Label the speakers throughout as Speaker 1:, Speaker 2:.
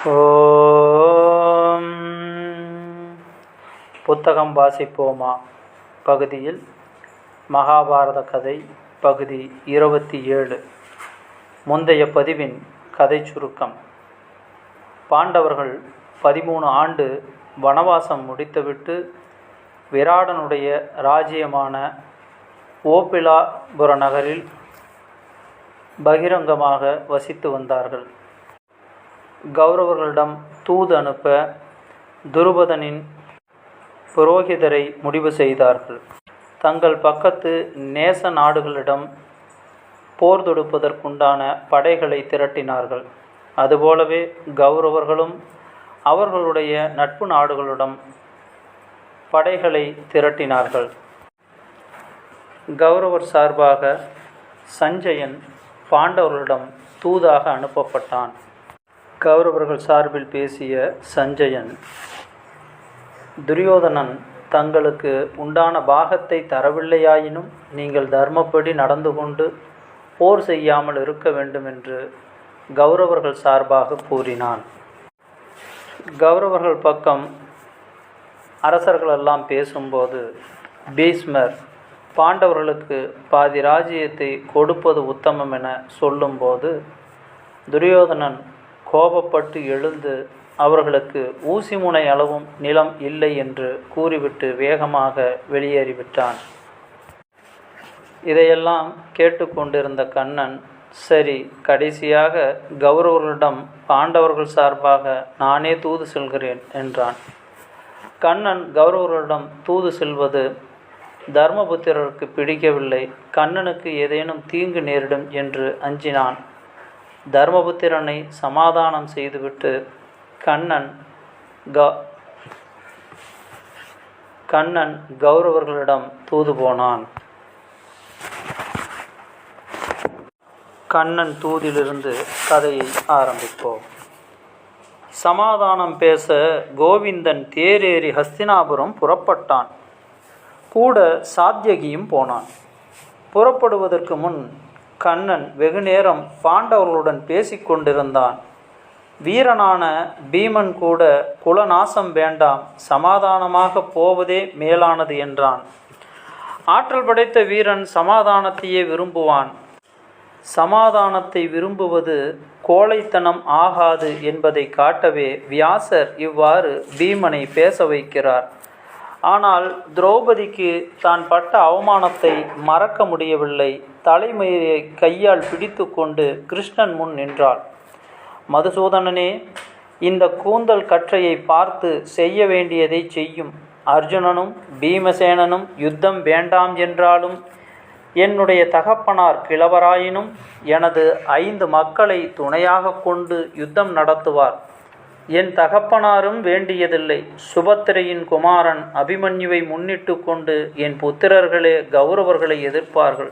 Speaker 1: ஓம். புத்தகம் வாசிப்போமா பகுதியில் மகாபாரத கதை பகுதி 27. முந்தைய பதிவின் கதை சுருக்கம். பாண்டவர்கள் 13 ஆண்டு வனவாசம் முடித்துவிட்டு விராடனுடைய ராஜ்யமான ஓபிலாபுர நகரில் பகிரங்கமாக வசித்து வந்தார்கள். கௌரவர்களிடம் தூது அனுப்ப துருபதனின் புரோகிதரை முடிவு செய்தார்கள். தங்கள் பக்கத்து நேச நாடுகளிடம் போர் தொடுப்பதற்குண்டான படைகளை திரட்டினார்கள். அதுபோலவே கௌரவர்களும் அவர்களுடைய நட்பு நாடுகளிடம் படைகளை திரட்டினார்கள். கௌரவர் சார்பாக சஞ்சயன் பாண்டவர்களிடம் தூதாக அனுப்பப்பட்டான். கௌரவர்கள் சார்பில் பேசிய சஞ்சயன், துரியோதனன் தங்களுக்கு உண்டான பாகத்தை தரவில்லையாயினும் நீங்கள் தர்மப்படி நடந்து கொண்டு போர் செய்யாமல் இருக்க வேண்டும் என்று கௌரவர்கள் சார்பாக கூறினான். கௌரவர்கள் பக்கம் அரசர்களெல்லாம் பேசும்போது பீஷ்மர் பாண்டவர்களுக்கு பாதி ராஜ்யத்தை கொடுப்பது உத்தமம் என சொல்லும்போது துரியோதனன் கோபப்பட்டு எழுந்து அவர்களுக்கு ஊசி முனை அளவும் நிலம் இல்லை என்று கூறிவிட்டு வேகமாக வெளியேறிவிட்டான். இதையெல்லாம் கேட்டுக்கொண்டிருந்த கண்ணன், சரி, கடைசியாக கௌரவர்களிடம் பாண்டவர்கள் சார்பாக நானே தூது செல்கிறேன் என்றான். கண்ணன் கௌரவர்களிடம் தூது செல்வது தர்மபுத்திரருக்கு பிடிக்கவில்லை. கண்ணனுக்கு ஏதேனும் தீங்கு நேரிடும் என்று அஞ்சினான். தர்மபுத்திரனை சமாதானம் செய்துவிட்டு கண்ணன் கௌரவர்களிடம் தூது போனான். கண்ணன் தூதிலிருந்து கதையை ஆரம்பிப்போம். சமாதானம் பேச கோவிந்தன் தேரேறி ஹஸ்தினாபுரம் புறப்பட்டான். கூட சாத்யகியும் போனான். புறப்படுவதற்கு முன் கண்ணன் வெகுநேரம் பாண்டவர்களுடன் பேசிக்கொண்டிருந்தான். வீரனான பீமன் கூட குலநாசம் வேண்டாம், சமாதானமாக போவதே மேலானது என்றான். ஆற்றல் படைத்த வீரன் சமாதானத்தையே விரும்புவான். சமாதானத்தை விரும்புவது கோழைத்தனம் ஆகாது என்பதை காட்டவே வியாசர் இவ்வாறு பீமனை பேச வைக்கிறார். ஆனால் திரௌபதிக்கு தான் பட்ட அவமானத்தை மறக்க முடியவில்லை. தலைமையை கையால் பிடித்து கொண்டு கிருஷ்ணன் முன் நின்றாள். மதுசூதனனே, இந்த கூந்தல் கற்றையை பார்த்து செய்ய வேண்டியதை செய்யும். அர்ஜுனனும் பீமசேனனும் யுத்தம் வேண்டாம் என்றாலும் என்னுடைய தகப்பனார் கிழவராயினும் எனது 5 மக்களை துணையாக கொண்டு யுத்தம் நடத்துவார். என் தகப்பனாரும் வேண்டியதில்லை. சுபத்திரையின் குமாரன் அபிமன்யுவை முன்னிட்டு கொண்டு என் புத்திரர்களே கௌரவர்களை எதிர்ப்பார்கள்.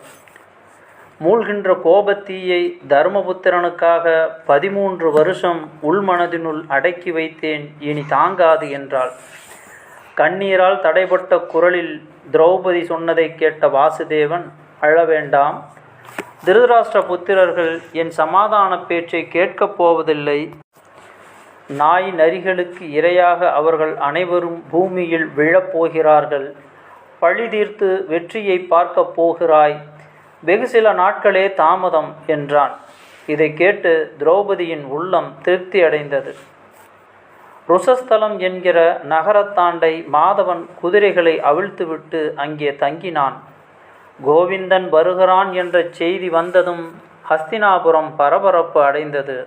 Speaker 1: மூழ்கின்ற கோபத்தீயை தர்மபுத்திரனுக்காக 13 வருஷம் உள்மனதினுள் அடக்கி வைத்தேன், இனி தாங்காது என்றாள். கண்ணீரால் தடைப்பட்ட குரலில் திரௌபதி சொன்னதை கேட்ட வாசுதேவன், அழ வேண்டாம், திருதராஷ்டிர புத்திரர்கள் என் சமாதான பேச்சை கேட்கப் போவதில்லை. நாய் நரிகளுக்கு இரையாக அவர்கள் அனைவரும் பூமியில் விழப்போகிறார்கள். பழி தீர்த்து வெற்றியை பார்க்கப் போகிறாய். வெகு சில நாட்களே தாமதம் என்றான். இதை கேட்டு திரௌபதியின் உள்ளம் திருப்தி அடைந்தது. ருசஸ்தலம் என்கிற நகரத்தாண்டை மாதவன் குதிரைகளை அவிழ்த்துவிட்டு அங்கே தங்கினான். கோவிந்தன் வருகிறான் என்ற செய்தி வந்ததும் ஹஸ்தினாபுரம் பரபரப்பு அடைந்தது.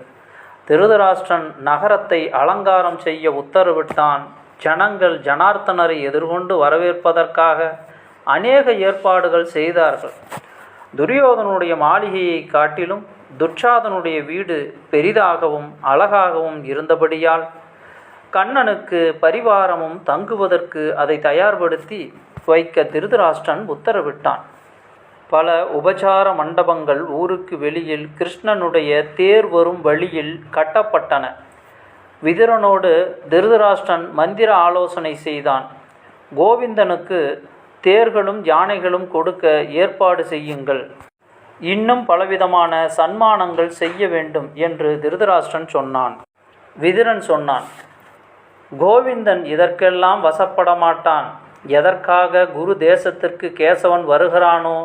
Speaker 1: திருதராஷ்டிரன் நகரத்தை அலங்காரம் செய்ய உத்தரவிட்டான். ஜனங்கள் ஜனார்த்தனரை எதிர்கொண்டு வரவேற்பதற்காக அநேக ஏற்பாடுகள் செய்தார்கள். துரியோதனுடைய மாளிகையை காட்டிலும் துச்சாதனுடைய வீடு பெரிதாகவும் அழகாகவும் இருந்தபடியால் கண்ணனுக்கு பரிவாரமும் தங்குவதற்கு அதை தயார்படுத்தி வைக்க திருதராஷ்டிரன் உத்தரவிட்டான். பல உபசார மண்டபங்கள் ஊருக்கு வெளியில் கிருஷ்ணனுடைய தேர் வரும் வழியில் கட்டப்பட்டன. விதுரனோடு திருதராஷ்டிரன் மந்திர ஆலோசனை செய்தான். கோவிந்தனுக்கு தேர்களும் யானைகளும் கொடுக்க ஏற்பாடு செய்யுங்கள். இன்னும் பலவிதமான சன்மானங்கள் செய்ய வேண்டும் என்று திருதராஷ்டிரன் சொன்னான். விதுரன் சொன்னான், கோவிந்தன் இதற்கெல்லாம் வசப்பட மாட்டான். எதற்காக குரு தேசத்திற்கு கேசவன் வருகிறானோ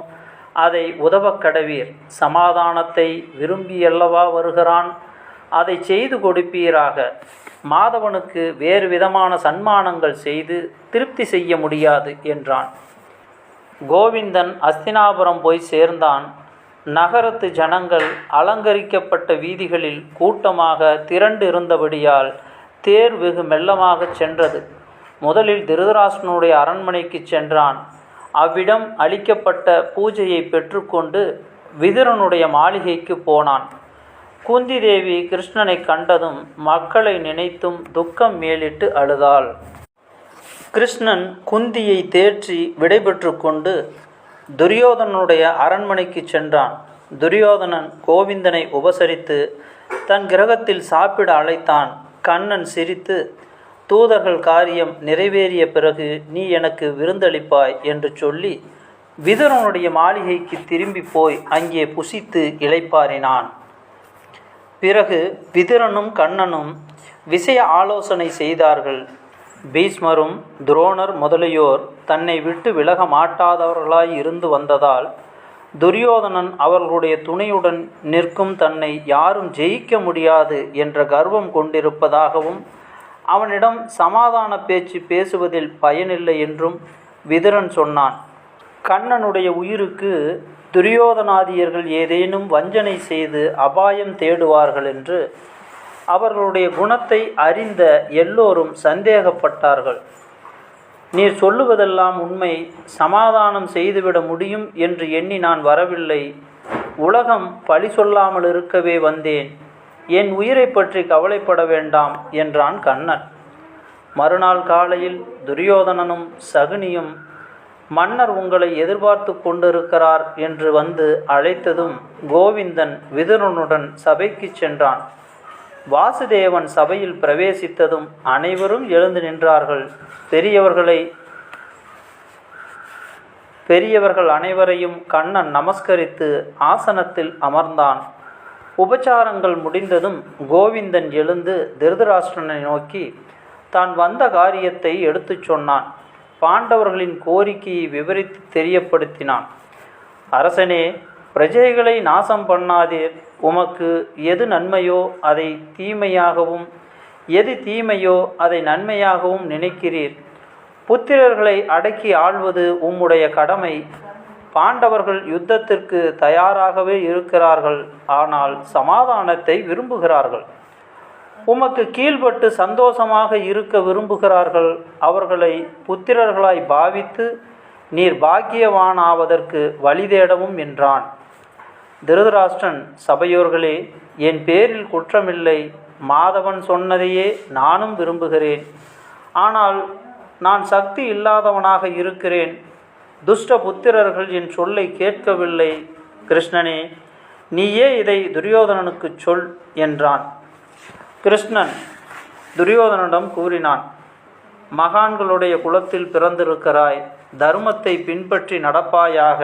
Speaker 1: அதை உதவக் கடவீர். சமாதானத்தை விரும்பியல்லவா வருகிறான், அதை செய்து கொடுப்பீராக. மாதவனுக்கு வேறு விதமான சன்மானங்கள் செய்து திருப்தி செய்ய முடியாது என்றான். கோவிந்தன் அஸ்தினாபுரம் போய் சேர்ந்தான். நகரத்து ஜனங்கள் அலங்கரிக்கப்பட்ட வீதிகளில் கூட்டமாக திரண்டு இருந்தபடியால் தேர் வெகு மெல்லமாகச் சென்றது. முதலில் திருதராஷ்டிரனுடைய அரண்மனைக்கு சென்றான். அவ்விடம் அளிக்கப்பட்ட பூஜையை பெற்றுக்கொண்டு விதுரனுடைய மாளிகைக்கு போனான். குந்தி தேவி கிருஷ்ணனை கண்டதும் மக்களை நினைத்தும் துக்கம் மேலிட்டு அழுதாள். கிருஷ்ணன் குந்தியை தேற்றி விடைபெற்று கொண்டு துரியோதனனுடைய அரண்மனைக்கு சென்றான். துரியோதனன் கோவிந்தனை உபசரித்து தன் கிரகத்தில் சாப்பிட அழைத்தான். கண்ணன் சிரித்து, தூதர்கள் காரியம் நிறைவேறிய பிறகு நீ எனக்கு விருந்தளிப்பாய் என்று சொல்லி விதுரனுடைய மாளிகைக்கு திரும்பி போய் அங்கே புசித்து இளைப்பாறினான். பிறகு விதுரனும் கண்ணனும் விஷய ஆலோசனை செய்தார்கள். பீஷ்மரும் துரோணர் முதலியோர் தன்னை விட்டு விலக மாட்டாதவர்களாய் இருந்து வந்ததால் துரியோதனன் அவர்களுடைய துணையுடன் நிற்கும் தன்னை யாரும் ஜெயிக்க முடியாது என்ற கர்வம் கொண்டிருப்பதாகவும் அவனிடம் சமாதான பேச்சு பேசுவதில் பயனில்லை என்றும் விதுரன் சொன்னான். கண்ணனுடைய உயிருக்கு துரியோதனாதியர்கள் ஏதேனும் வஞ்சனை செய்து அபாயம் தேடுவார்கள் என்று அவர்களுடைய குணத்தை அறிந்த எல்லோரும் சந்தேகப்பட்டார்கள். நீர் சொல்லுவதெல்லாம் உண்மை, சமாதானம் செய்துவிட முடியும் என்று எண்ணி நான் வரவில்லை. உலகம் பழி சொல்லாமல் இருக்கவே வந்தேன். என் உயிரை பற்றி கவலைப்பட வேண்டாம் என்றான் கண்ணன். மறுநாள் காலையில் துரியோதனனும் சகுனியும் மன்னர் உங்களை எதிர்பார்த்து கொண்டிருக்கிறார் என்று வந்து அழைத்ததும் கோவிந்தன் விதுரனுடன் சபைக்கு சென்றான். வாசுதேவன் சபையில் பிரவேசித்ததும் அனைவரும் எழுந்து நின்றார்கள். பெரியவர்கள் அனைவரையும் கண்ணன் நமஸ்கரித்து ஆசனத்தில் அமர்ந்தான். உபச்சாரங்கள் முடிந்ததும் கோவிந்தன் எழுந்து திருதராஷ்டிரனை நோக்கி தான் வந்த காரியத்தை எடுத்துச் சொன்னான். பாண்டவர்களின் கோரிக்கையை விவரித்து தெரியப்படுத்தினான். அரசனே, பிரஜைகளை நாசம் பண்ணாதீர். உமக்கு எது நன்மையோ அதை தீமையாகவும், எது தீமையோ அதை நன்மையாகவும் நினைக்கிறீர். புத்திரர்களை அடக்கி ஆள்வது உம்முடைய கடமை. பாண்டவர்கள் யுத்தத்திற்கு தயாராகவே இருக்கிறார்கள், ஆனால் சமாதானத்தை விரும்புகிறார்கள். உமக்கு கீழ்பட்டு சந்தோஷமாக இருக்க விரும்புகிறார்கள். அவர்களை புத்திரர்களாய் பாவித்து நீர் பாக்கியவானாவதற்கு வழி தேடவும் என்றான். திருதராஷ்டிரன், சபையோர்களே, என் பேரில் குற்றமில்லை. மாதவன் சொன்னதையே நானும் விரும்புகிறேன். ஆனால் நான் சக்தி இல்லாதவனாக இருக்கிறேன். துஷ்ட புத்திரர்கள் என் சொல்லை கேட்கவில்லை. கிருஷ்ணனே, நீயே இதை துரியோதனனுக்கு சொல் என்றான். கிருஷ்ணன் துரியோதனனிடம் கூறினான், மகான்களுடைய குலத்தில் பிறந்திருக்கிறாய். தர்மத்தை பின்பற்றி நடப்பாயாக.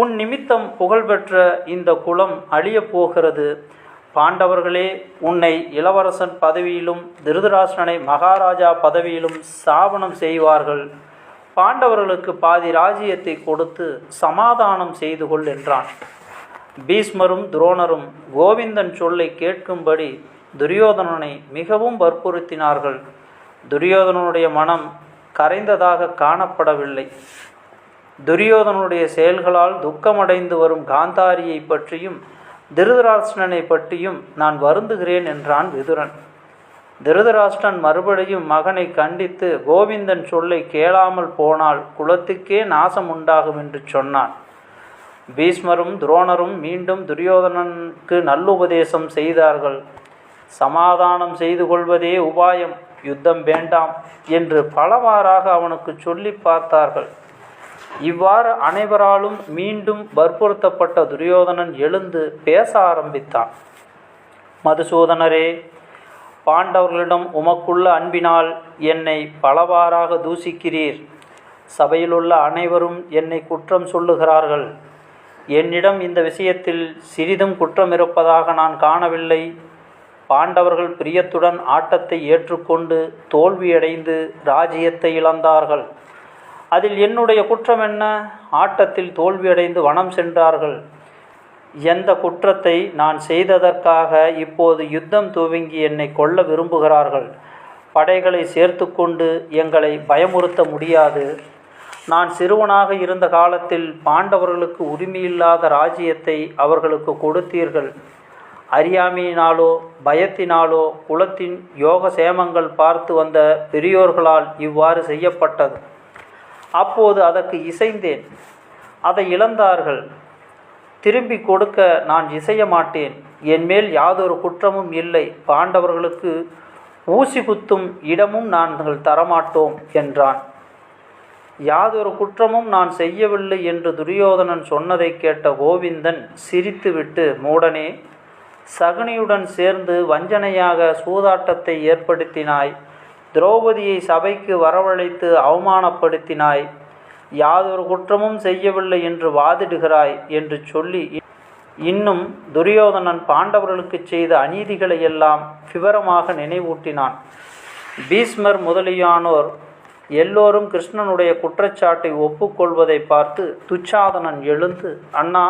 Speaker 1: உன் நிமித்தம் புகழ்பெற்ற இந்த குலம் அழியப் போகிறது. பாண்டவர்களே உன்னை இளவரசன் பதவியிலும் திருதராஷ்டிரனை மகாராஜா பதவியிலும் ஸ்தாபனம் செய்வார்கள். பாண்டவர்களுக்கு பாதி ராஜ்யத்தை கொடுத்து சமாதானம் செய்து கொள் என்றான். பீஷ்மரும் துரோணரும் கோவிந்தன் சொல்லை கேட்கும்படி துரியோதனனை மிகவும் வற்புறுத்தினார்கள். துரியோதனனுடைய மனம் கரைந்ததாக காணப்படவில்லை. துரியோதனனுடைய செயல்களால் துக்கமடைந்து வரும் காந்தாரியை பற்றியும் திருதராஷ்டிரனை பற்றியும் நான் வருந்துகிறேன் என்றான் விதுரன். திருதராஷ்டிரன் மறுபடியும் மகனை கண்டித்து கோவிந்தன் சொல்லை கேளாமல் போனால் குலத்துக்கே நாசம் உண்டாகும் என்று சொன்னான். பீஷ்மரும் துரோணரும் மீண்டும் துரியோதனனுக்கு நல்லுபதேசம் செய்தார்கள். சமாதானம் செய்து கொள்வதே உபாயம், யுத்தம் வேண்டாம் என்று பலவாறாக அவனுக்கு சொல்லி பார்த்தார்கள். இவ்வாறு அனைவராலும் மீண்டும் வற்புறுத்தப்பட்ட துரியோதனன் எழுந்து பேச ஆரம்பித்தான். மதுசூதனரே, பாண்டவர்களிடம் உமக்குள்ள அன்பினால் என்னை பலவாறாக தூசிக்கிறீர். சபையிலுள்ள அனைவரும் என்னை குற்றம் சொல்லுகிறார்கள். என்னிடம் இந்த விஷயத்தில் சிறிதும் குற்றம் இருப்பதாக நான் காணவில்லை. பாண்டவர்கள் பிரியத்துடன் ஆட்டத்தை ஏற்றுக்கொண்டு தோல்வியடைந்து ராஜ்யத்தை இழந்தார்கள். அதில் என்னுடைய குற்றம் என்ன? ஆட்டத்தில் தோல்வியடைந்து வனம் சென்றார்கள். எந்த குற்றத்தை நான் செய்ததற்காக இப்போது யுத்தம் துவங்கி என்னை கொல்ல விரும்புகிறார்கள்? படைகளை சேர்த்து கொண்டு எங்களை பயமுறுத்த முடியாது. நான் சிறுவனாக இருந்த காலத்தில் பாண்டவர்களுக்கு உரிமையில்லாத ராஜ்யத்தை அவர்களுக்கு கொடுத்தீர்கள். அறியாமையினாலோ பயத்தினாலோ குலத்தின் யோக சேமங்கள் பார்த்து வந்த பெரியோர்களால் இவ்வாறு செய்யப்பட்டது. அப்போது அதற்கு இசைந்தேன். அதை இழந்தார்கள். திரும்பி கொடுக்க நான் இசைய மாட்டேன். என்மேல் யாதொரு குற்றமும் இல்லை. பாண்டவர்களுக்கு ஊசி குத்தும் இடமும் நாங்கள் தரமாட்டோம் என்றான். யாதொரு குற்றமும் நான் செய்யவில்லை என்று துரியோதனன் சொன்னதை கேட்ட கோவிந்தன் சிரித்துவிட்டு, மூடனே, சகுனியுடன் சேர்ந்து வஞ்சனையாக சூதாட்டத்தை ஏற்படுத்தினாய். திரௌபதியை சபைக்கு வரவழைத்து அவமானப்படுத்தினாய். யாதொரு குற்றமும் செய்யவில்லை என்று வாதிடுகிறாய் என்று சொல்லி இன்னும் துரியோதனன் பாண்டவர்களுக்கு செய்த அநீதிகளை எல்லாம் விவரமாக நினைவூட்டினான். பீஷ்மர் முதலியானோர் எல்லோரும் கிருஷ்ணனுடைய குற்றச்சாட்டை ஒப்புக்கொள்வதை பார்த்து துச்சாதனன் எழுந்து, அண்ணா,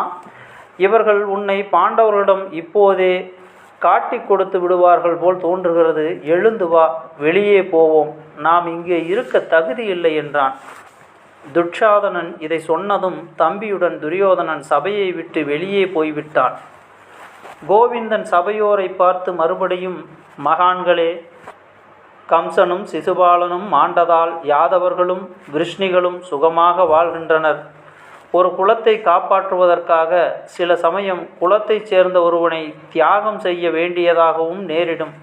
Speaker 1: இவர்கள் உன்னை பாண்டவர்களிடம் இப்போதே காட்டி கொடுத்து விடுவார்கள் போல் தோன்றுகிறது. எழுந்து வா, வெளியே போவோம். நாம் இங்கே இருக்க தகுதி இல்லை என்றான். துச்சாதனன் இதை சொன்னதும் தம்பியுடன் துரியோதனன் சபையை விட்டு வெளியே போய்விட்டான். கோவிந்தன் சபையோரை பார்த்து மறுபடியும், மகான்களே, கம்சனும் சிசுபாலனும் மாண்டதால் யாதவர்களும் விருஷ்ணிகளும் சுகமாக வாழ்கின்றனர். ஒரு குலத்தை காப்பாற்றுவதற்காக சில சமயம் குலத்தைச் சேர்ந்த ஒருவனை தியாகம் செய்ய வேண்டியதாகவும் நேரிடும்.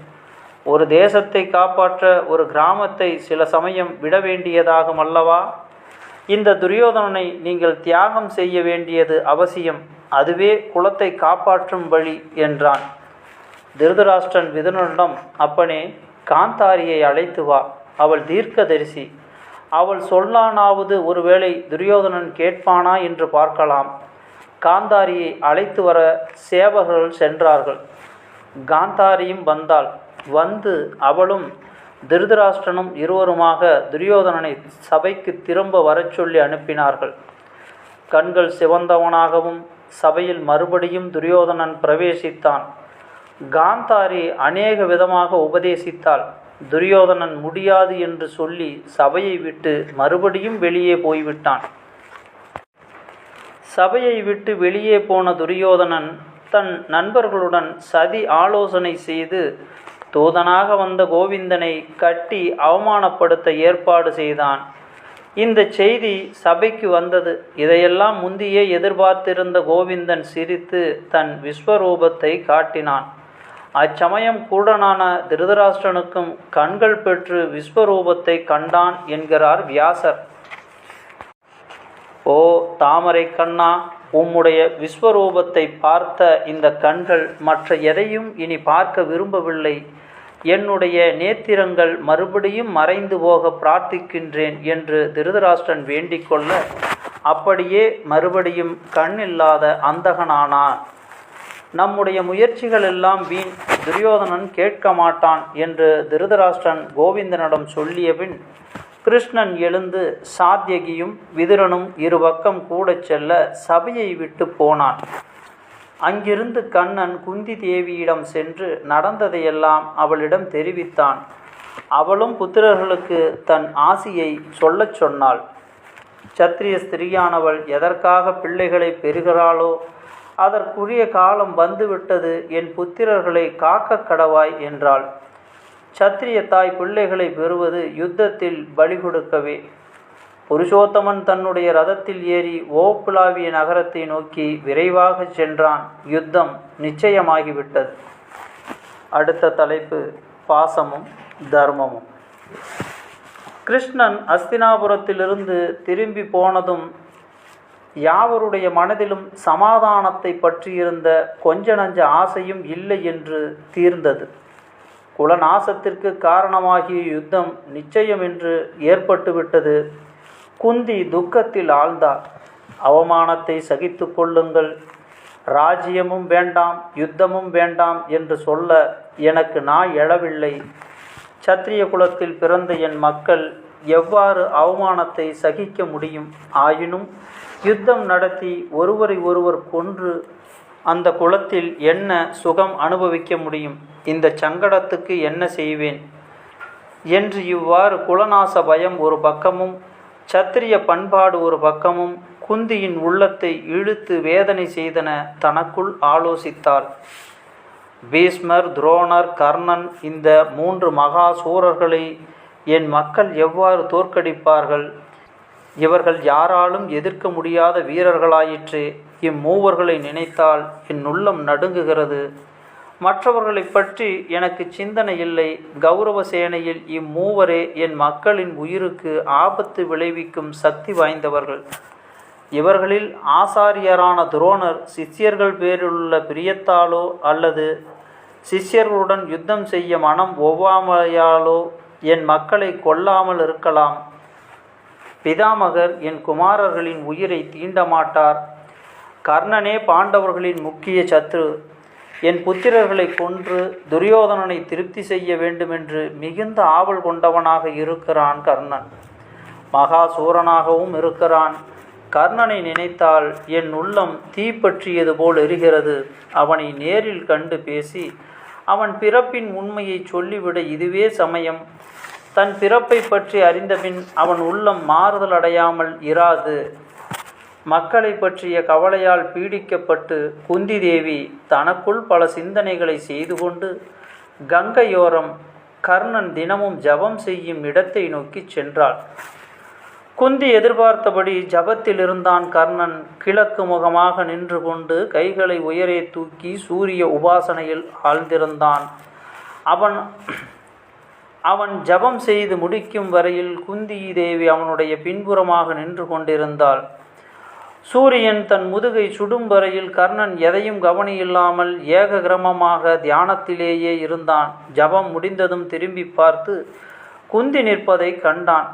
Speaker 1: ஒரு தேசத்தை காப்பாற்ற ஒரு கிராமத்தை சில சமயம் விட வேண்டியதாகும் அல்லவா? இந்த துரியோதனனை நீங்கள் தியாகம் செய்ய வேண்டியது அவசியம். அதுவே குலத்தை காப்பாற்றும் வழி என்றான். திருதராஷ்டிரன் விதுரனிடம், அப்பனே, காந்தாரியை அழைத்து வா. அவள் தீர்க்கதரிசி. அவள் சொல்லானாவது ஒருவேளை துரியோதனன் கேட்பானா என்று பார்க்கலாம். காந்தாரியை அழைத்து வர சேவகர்கள் சென்றார்கள். காந்தாரியும் வந்தாள். வந்து அவளும் திருதராஷ்டிரனும் இருவருமாக துரியோதனனை சபைக்கு திரும்ப வரச் சொல்லி அனுப்பினார்கள். கண்கள் சிவந்தவனாகவும் சபையில் மறுபடியும் துரியோதனன் பிரவேசித்தான். காந்தாரி அநேக விதமாக உபதேசித்தாள். துரியோதனன் முடியாது என்று சொல்லி சபையை விட்டு மறுபடியும் வெளியே போய்விட்டான். சபையை விட்டு வெளியே போன துரியோதனன் தன் நண்பர்களுடன் சதி ஆலோசனை செய்து தூதனாக வந்த கோவிந்தனை கட்டி அவமானப்படுத்த ஏற்பாடு செய்தான். இந்த செய்தி சபைக்கு வந்தது. இதையெல்லாம் முந்தியே எதிர்பார்த்திருந்த கோவிந்தன் சிரித்து தன் விஸ்வரூபத்தை காட்டினான். அச்சமயம் கூடனான திருதராஷ்டிரனுக்கும் கண்கள் பெற்று விஸ்வரூபத்தை கண்டான் என்கிறார் வியாசர். ஓ தாமரை கண்ணா, உம்முடைய விஸ்வரூபத்தை பார்த்த இந்த கண்கள் மற்ற எதையும் இனி பார்க்க விரும்பவில்லை. என்னுடைய நேத்திரங்கள் மறுபடியும் மறைந்து போக பிரார்த்திக்கின்றேன் என்று திருதராஷ்டிரன் வேண்டிக் கொள்ள, அப்படியே மறுபடியும் கண் இல்லாத அந்தகனானான். நம்முடைய முயற்சிகள் எல்லாம் வீண், துரியோதனன் கேட்க மாட்டான் என்று திருதராஷ்டிரன் கோவிந்தனிடம் சொல்லியபின் கிருஷ்ணன் எழுந்து சாத்யகியும் விதுரனும் இருபக்கம் கூட செல்ல சபையை விட்டு போனான். அங்கிருந்து கண்ணன் குந்தி தேவியிடம் சென்று நடந்ததையெல்லாம் அவளிடம் தெரிவித்தான். அவளும் புத்திரர்களுக்கு தன் ஆசியை சொல்லச் சொன்னாள். சத்திரிய ஸ்திரியானவள் எதற்காக பிள்ளைகளை பெறுகிறாளோ அதற்குரிய காலம் வந்துவிட்டது. என் புத்திரர்களை காக்க கடவாய் என்றாள். சத்திரிய தாய் பிள்ளைகளை பெறுவது யுத்தத்தில் பலி கொடுக்கவே. புருஷோத்தமன் தன்னுடைய ரதத்தில் ஏறி ஓப்புலாவிய நகரத்தை நோக்கி விரைவாக சென்றான். யுத்தம் நிச்சயமாகிவிட்டது. அடுத்த தலைப்பு பாசமும் தர்மமும். கிருஷ்ணன் அஸ்தினாபுரத்திலிருந்து திரும்பி போனதும் யாவருடைய மனதிலும் சமாதானத்தை பற்றியிருந்த கொஞ்ச நஞ்ச ஆசையும் இல்லை என்று தீர்ந்தது. குலநாசத்திற்கு காரணமாகிய யுத்தம் நிச்சயம் என்று ஏற்பட்டுவிட்டது. குந்தி துக்கத்தில் ஆழ்ந்தார். அவமானத்தை சகித்து கொள்ளுங்கள், ராஜ்யமும் வேண்டாம், யுத்தமும் வேண்டாம் என்று சொல்ல எனக்கு நாய் எழவில்லை. சத்திரிய குலத்தில் பிறந்த என் மக்கள் எவ்வாறு அவமானத்தை சகிக்க முடியும்? ஆயினும் யுத்தம் நடத்தி ஒருவரை ஒருவர் கொன்று அந்த குலத்தில் என்ன சுகம் அனுபவிக்க முடியும்? இந்த சங்கடத்துக்கு என்ன செய்வேன் என்று இவ்வாறு குலநாச பயம் ஒரு பக்கமும் சத்திரிய பண்பாடு ஒரு பக்கமும் குந்தியின் உள்ளத்தை இழுத்து வேதனை செய்தன தனக்குள் ஆலோசித்தாள். பீஷ்மர், துரோணர், கர்ணன், இந்த 3 மகா சூரர்களை என் மக்கள் எவ்வாறு தோற்கடிப்பார்கள்? இவர்கள் யாராலும் எதிர்க்க முடியாத வீரர்களாயிற்றே. இம்மூவர்களை நினைத்தால் என் உள்ளம் நடுங்குகிறது. மற்றவர்களை பற்றி எனக்கு சிந்தனை இல்லை. கௌரவ சேனையில் இம்மூவரே என் மக்களின் உயிருக்கு ஆபத்து விளைவிக்கும் சக்தி வாய்ந்தவர்கள். இவர்களில் ஆசாரியரான துரோணர் சிஷ்யர்கள் பேரிலுள்ள பிரியத்தாலோ அல்லது சிஷ்யர்களுடன் யுத்தம் செய்ய மனம் ஒவ்வாமையாலோ என் மக்களை கொல்லாமல் இருக்கலாம். பிதாமகர் என் குமாரர்களின் உயிரை தீண்டமாட்டார். கர்ணனே பாண்டவர்களின் முக்கிய சத்ரு. என் புத்திரர்களை கொன்று துரியோதனனை திருப்தி செய்ய வேண்டுமென்று மிகுந்த ஆவல் கொண்டவனாக இருக்கிறான் கர்ணன். மகாசூரனாகவும் இருக்கிறான். கர்ணனை நினைத்தால் என் உள்ளம் தீப்பற்றியது போல் எரிகிறது. அவனை நேரில் கண்டு பேசி அவன் பிறப்பின் உண்மையை சொல்லிவிட இதுவே சமயம். தன் பிறப்பை பற்றி அறிந்தபின் அவன் உள்ளம் மாறுதல் அடையாமல் இராது. மக்களை பற்றிய கவலையால் பீடிக்கப்பட்டு குந்தி தேவி தனக்குள் பல சிந்தனைகளை செய்து கொண்டு கங்கையோரம் கர்ணன் தினமும் ஜபம் செய்யும் இடத்தை நோக்கி சென்றாள். குந்தி எதிர்பார்த்தபடி ஜபத்தில் இருந்தான் கர்ணன். கிழக்கு முகமாக நின்று கொண்டு கைகளை உயரே தூக்கி சூரிய உபாசனையில் ஆழ்ந்திருந்தான். அவன் ஜபம் செய்து முடிக்கும் வரையில் குந்தி தேவி அவனுடைய பின்புறமாக நின்று கொண்டிருந்தாள். சூரியன் தன் முதுகை சுடும் வரையில் கர்ணன் எதையும் கவனியில்லாமல் ஏககிரமமாக தியானத்திலேயே இருந்தான். ஜபம் முடிந்ததும் திரும்பி பார்த்து குந்தி நிற்பதை கண்டான்.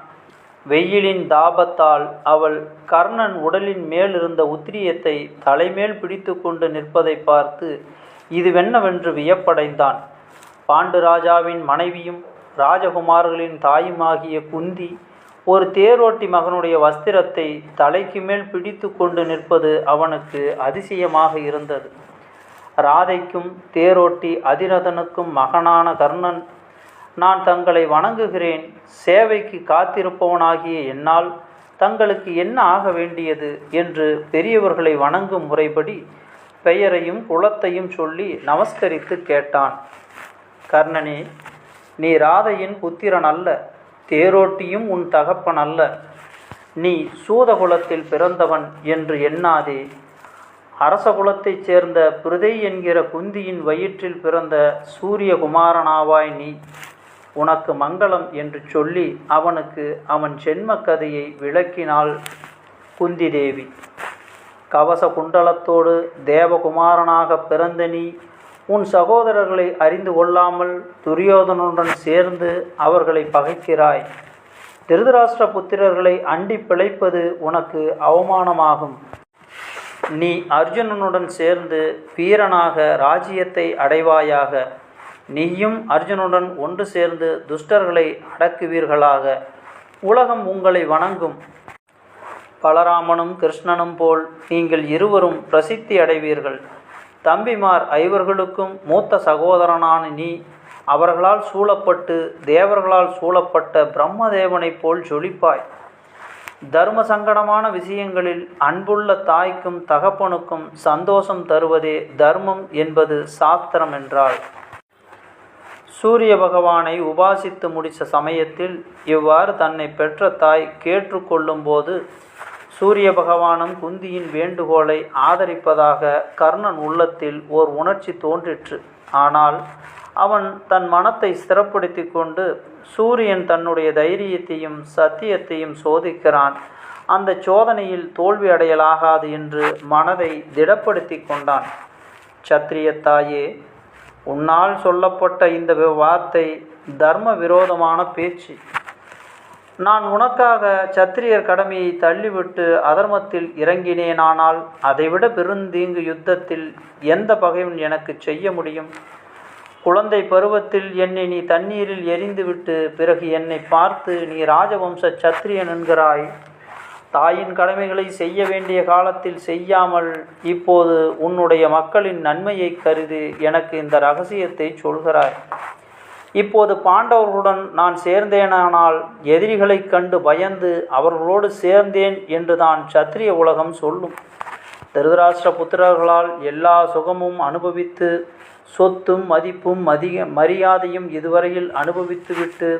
Speaker 1: வெயிலின் தாபத்தால் அவள் கர்ணன் உடலின் மேல் இருந்த உத்திரியத்தை தலைமேல் பிடித்து கொண்டு நிற்பதை பார்த்து இதுவென்னவென்று வியப்படைந்தான். பாண்டு ராஜாவின் மனைவியும் ராஜகுமார்களின் தாயுமாகிய குந்தி ஒரு தேரோட்டி மகனுடைய வஸ்திரத்தை தலைக்கு மேல் பிடித்து கொண்டு நிற்பது அவனுக்கு அதிசயமாக இருந்தது. ராதைக்கும் தேரோட்டி அதிரதனுக்கும் மகனான கர்ணன், நான் தங்களை வணங்குகிறேன். சேவைக்கு காத்திருப்பவனாகிய என்னால் தங்களுக்கு என்ன ஆக வேண்டியது என்று பெரியவர்களை வணங்கும் முறைப்படி பெயரையும் குலத்தையும் சொல்லி நமஸ்கரித்து கேட்டான். கர்ணனே, நீ ராதையின் புத்திரன் அல்ல, தேரோட்டியும் உன் தகப்பன் அல்ல. நீ சூதகுலத்தில் பிறந்தவன் என்று எண்ணாதே. அரச குலத்தைச் சேர்ந்த பிருதை என்கிற குந்தியின் வயிற்றில் பிறந்த சூரியகுமாரனாவாய் நீ. உனக்கு மங்களம் என்று சொல்லி அவனுக்கு அவன் ஜென்ம கதையை விளக்கினாள் குந்தி தேவி. கவச குண்டலத்தோடு தேவகுமாரனாக பிறந்த நீ உன் சகோதரர்களை அறிந்து கொள்ளாமல் துரியோதனுடன் சேர்ந்து அவர்களை பகைக்கிறாய். திருதராஷ்டிர புத்திரர்களை அண்டி பிழைப்பது உனக்கு அவமானமாகும். நீ அர்ஜுனனுடன் சேர்ந்து வீரனாக ராஜ்யத்தை அடைவாயாக. நீயும் அர்ஜுனுடன் ஒன்று சேர்ந்து துஷ்டர்களை அடக்குவீர்களாக. உலகம் உங்களை வணங்கும். பலராமனும் கிருஷ்ணனும் போல் நீங்கள் இருவரும் பிரசித்தி அடைவீர்கள். தம்பிமார் ஐவர்களுக்கும் மூத்த சகோதரனான நீ அவர்களால் சூழப்பட்டு தேவர்களால் சூழப்பட்ட பிரம்மதேவனைப் போல் ஜொலிப்பாய். தர்ம சங்கடமான விஷயங்களில் அன்புள்ள தாய்க்கும் தகப்பனுக்கும் சந்தோஷம் தருவதே தர்மம் என்பது சாஸ்திரம் என்றாள். சூரிய பகவானை உபாசித்து முடித்த சமயத்தில் இவ்வாறு தன்னை பெற்ற தாய் கேட்டுக்கொள்ளும்போது சூரிய பகவானும் குந்தியின் வேண்டுகோளை ஆதரிப்பதாக கர்ணன் உள்ளத்தில் ஓர் உணர்ச்சி தோன்றிற்று. ஆனால் அவன் தன் மனத்தை ஸ்திரப்படுத்தி கொண்டு சூரியன் தன்னுடைய தைரியத்தையும் சத்தியத்தையும் சோதிக்கிறான், அந்த சோதனையில் தோல்வி அடையலாகாது என்று மனதை திடப்படுத்தி கொண்டான். சத்திரியத்தாயே, உன்னால் சொல்லப்பட்ட இந்த வார்த்தை தர்ம விரோதமான பேச்சு. நான் உனக்காக சத்திரியர் கடமையை தள்ளிவிட்டு அதர்மத்தில் இறங்கினேனானால் அதைவிட பெருந்தீங்கு யுத்தத்தில் எந்த பகைவன் எனக்கு செய்ய முடியும்? குழந்தை பருவத்தில் என்னை நீ தண்ணீரில் எரிந்துவிட்டு பிறகு என்னை பார்த்து நீ ராஜவம்ச சத்திரியன் என்கிறாய். தாயின் கடமைகளை செய்ய வேண்டிய காலத்தில் செய்யாமல் இப்போது உன்னுடைய மக்களின் நன்மையை கருதி எனக்கு இந்த இரகசியத்தை சொல்கிறாய். இப்போது பாண்டவர்களுடன் நான் சேர்ந்தேனானால் எதிரிகளைக் கண்டு பயந்து அவர்களோடு சேர்ந்தேன் என்று தான் சத்திரிய உலகம் சொல்லும். திருதராஷ்டிர புத்திரர்களால் எல்லா சுகமும் அனுபவித்து சொத்தும் மதிப்பும் மரியாதையும் இதுவரையில் அனுபவித்துவிட்டு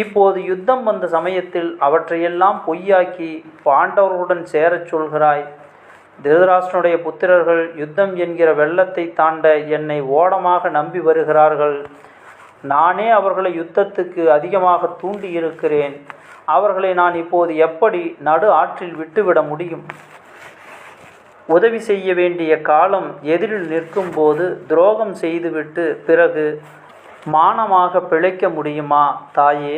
Speaker 1: இப்போது யுத்தம் வந்த சமயத்தில் அவற்றையெல்லாம் பொய்யாக்கி பாண்டவர்களுடன் சேரச் சொல்கிறாய். திருதராஷ்டிரனுடைய புத்திரர்கள் யுத்தம் என்கிற வெள்ளத்தை தாண்ட என்னை ஓடமாக நம்பி வருகிறார்கள். நானே அவர்களை யுத்தத்துக்கு அதிகமாக தூண்டியிருக்கிறேன். அவர்களை நான் இப்போது எப்படி நடு ஆற்றில் விட்டுவிட முடியும்? உதவி செய்ய வேண்டிய காலம் எதிரில் நிற்கும்போது துரோகம் செய்துவிட்டு பிறகு மானமாக பிழைக்க முடியுமா? தாயே,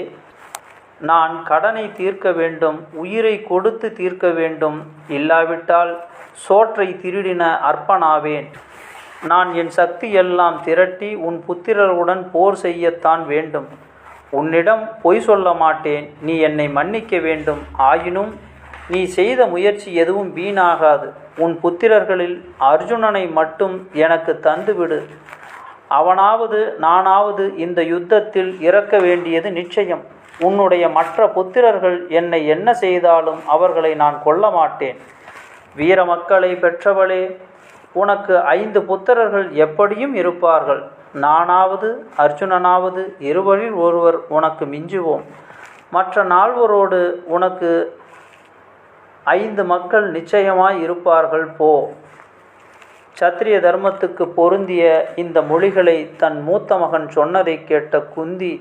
Speaker 1: நான் கடனை தீர்க்க வேண்டும், உயிரை கொடுத்து தீர்க்க வேண்டும். இல்லாவிட்டால் சோற்றை திருடின அற்பனாவேன். நான் என் சக்தி எல்லாம் திரட்டி உன் புத்திரர்களுடன் போர் செய்யத்தான் வேண்டும். உன்னிடம் பொய் சொல்ல மாட்டேன். நீ என்னை மன்னிக்க வேண்டும். ஆயினும் நீ செய்த முயற்சி எதுவும் வீணாகாது. உன் புத்திரர்களில் அர்ஜுனனை மட்டும் எனக்கு தந்துவிடு. அவனாவது நானாவது இந்த யுத்தத்தில் இறக்க வேண்டியது நிச்சயம். உன்னுடைய மற்ற புத்திரர்கள் என்னை என்ன செய்தாலும் அவர்களை நான் கொல்ல மாட்டேன். வீர மக்களை பெற்றவளே, உனக்கு 5 புத்திரர்கள் எப்படியும் இருப்பார்கள். நானாவது அர்ஜுனனாவது இருவரில் ஒருவர் உனக்கு மிஞ்சுவோம். மற்ற 4வரோடு உனக்கு 5 மக்கள் நிச்சயமாய் இருப்பார்கள். போ. சத்திரிய தர்மத்துக்கு பொருந்திய இந்த மொழிகளை தன் மூத்த மகன் சொன்னதை கேட்ட குந்தி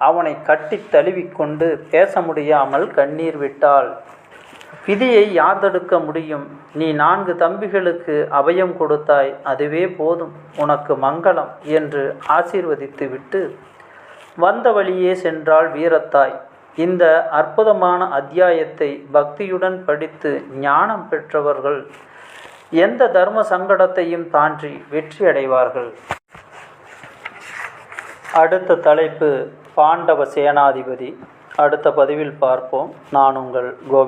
Speaker 1: அவனை கட்டி தழுவிக்கொண்டு பேச முடியாமல் கண்ணீர் விட்டாள். விதியை யார் தடுக்க முடியும்? நீ 4 தம்பிகளுக்கு அபயம் கொடுத்தாய், அதுவே போதும். உனக்கு மங்களம் என்று ஆசீர்வதித்துவிட்டு வந்த வழியே சென்றாள் வீரத்தாய். இந்த அற்புதமான அத்தியாயத்தை பக்தியுடன் படித்து ஞானம் பெற்றவர்கள் எந்த தர்ம சங்கடத்தையும் தாண்டி வெற்றி அடைவார்கள். அடுத்த தலைப்பு பாண்டவ சேனாதிபதி. அடுத்த பதிவில் பார்ப்போம். நான் உங்கள்